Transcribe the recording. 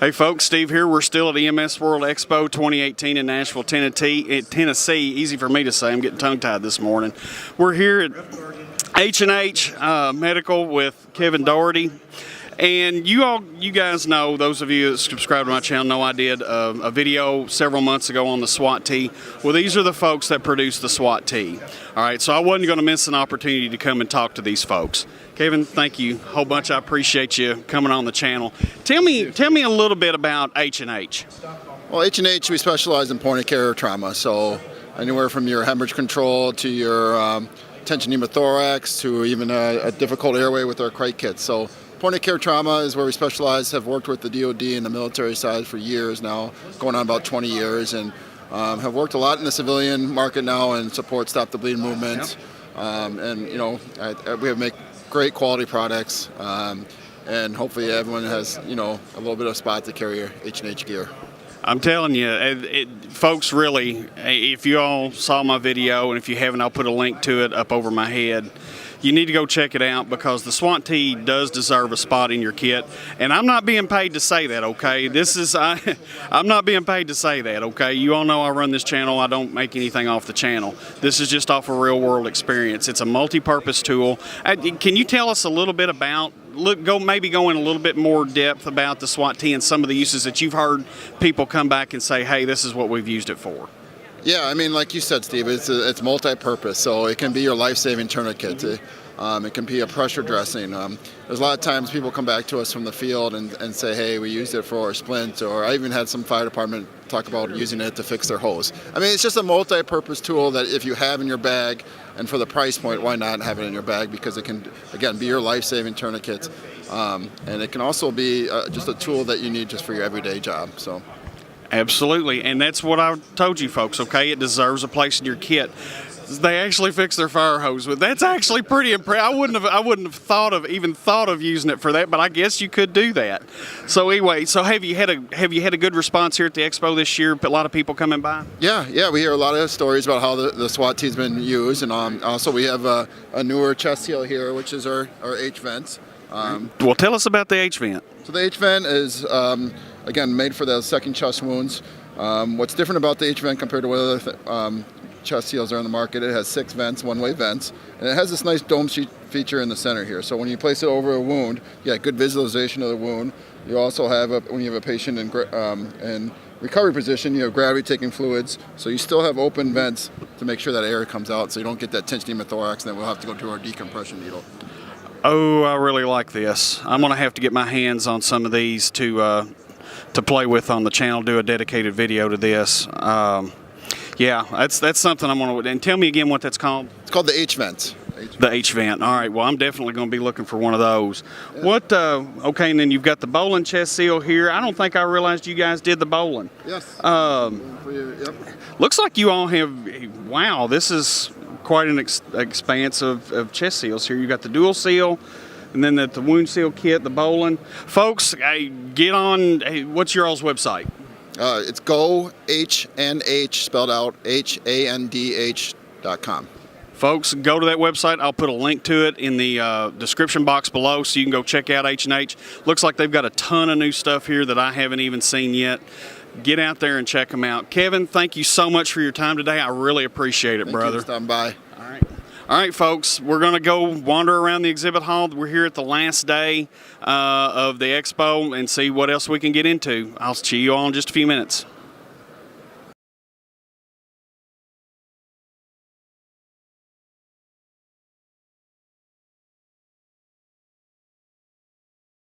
Hey folks, Steve here. We're still at EMS World Expo 2018 in Nashville, Tennessee. Easy for me to say. I'm getting tongue-tied this morning. We're here at H&H Medical with Kevin Dougherty. And you guys know, those of you that subscribe to my channel know I did a video several months ago on the SWAT-T. Well, these are the folks that produce the SWAT-T. All right, so I wasn't going to miss an opportunity to come and talk to these folks. Kevin, thank you a whole bunch. I appreciate you coming on the channel. Tell me a little bit about H&H. Well, H&H, we specialize in point-of-care trauma, so anywhere from your hemorrhage control to your tension pneumothorax to even a difficult airway with our crite kits. So point-of-care trauma is where we specialize, have worked with the DoD and the military side for years now, going on about 20 years, and have worked a lot in the civilian market now and support Stop the Bleed movement. And, you know, we have make great quality products, and hopefully everyone has, you know, a little bit of spot to carry your H&H gear. I'm telling you, folks, really, if you all saw my video, and if you haven't, I'll put a link to it up over my head. You need to go check it out because the SWAT-T does deserve a spot in your kit. And I'm not being paid to say that, okay? I'm not being paid to say that, okay? You all know I run this channel. I don't make anything off the channel. This is just off a real-world experience. It's a multi-purpose tool. Can you tell us a little bit about, maybe go in a little bit more depth about the SWAT-T and some of the uses that you've heard people come back and say, hey, this is what we've used it for? Yeah, I mean, like you said, Steve, it's multi-purpose, so it can be your life-saving tourniquet. It can be a pressure dressing. There's a lot of times people come back to us from the field and say, hey, we used it for a splint, or I even had some fire department talk about using it to fix their hose. I mean, it's just a multi-purpose tool that if you have in your bag, and for the price point, why not have it in your bag? Because it can, again, be your life-saving tourniquet, and it can also be just a tool that you need just for your everyday job. So. Absolutely, and that's what I told you folks, okay? It deserves a place in your kit. They actually fix their fire hose with. That's actually pretty impressive. I wouldn't have even thought of using it for that, but I guess you could do that. So anyway, so have you had a good response here at the Expo this year? A lot of people coming by? Yeah, we hear a lot of stories about how the SWAT-T has been used, and also we have a newer chest seal here, which is our H-vents. Well, tell us about the H-vent. So the H-vent is again, made for the second chest wounds. What's different about the H-vent compared to what other chest seals are on the market, it has 6 vents, one-way vents, and it has this nice dome sheet feature in the center here. So when you place it over a wound, you get good visualization of the wound. You also have, when you have a patient in recovery position, you have gravity taking fluids, so you still have open vents to make sure that air comes out so you don't get that tension pneumothorax, and then we'll have to go to our decompression needle. Oh, I really like this. I'm going to have to get my hands on some of these to play with on the channel, do a dedicated video to this. Yeah, that's something I'm going to. And tell me again what that's called. It's called the H-vent. The H-vent. All right. Well, I'm definitely going to be looking for one of those. Yeah. What? Okay, and then you've got the bowling chest seal here. I don't think I realized you guys did the bowling. Yes. Yep. Looks like you all have. Wow, this is quite an expanse of chest seals here. You got the dual seal. And then the wound seal kit, the bowling. Folks, get on, what's your all's website? It's go, H&H, spelled out, HANDH.com. Folks, go to that website. I'll put a link to it in the description box below so you can go check out H&H. Looks like they've got a ton of new stuff here that I haven't even seen yet. Get out there and check them out. Kevin, thank you so much for your time today. I really appreciate it, brother. Thank you for stopping by. All right. All right, folks, we're going to go wander around the exhibit hall. We're here at the last day of the expo and see what else we can get into. I'll see you all in just a few minutes.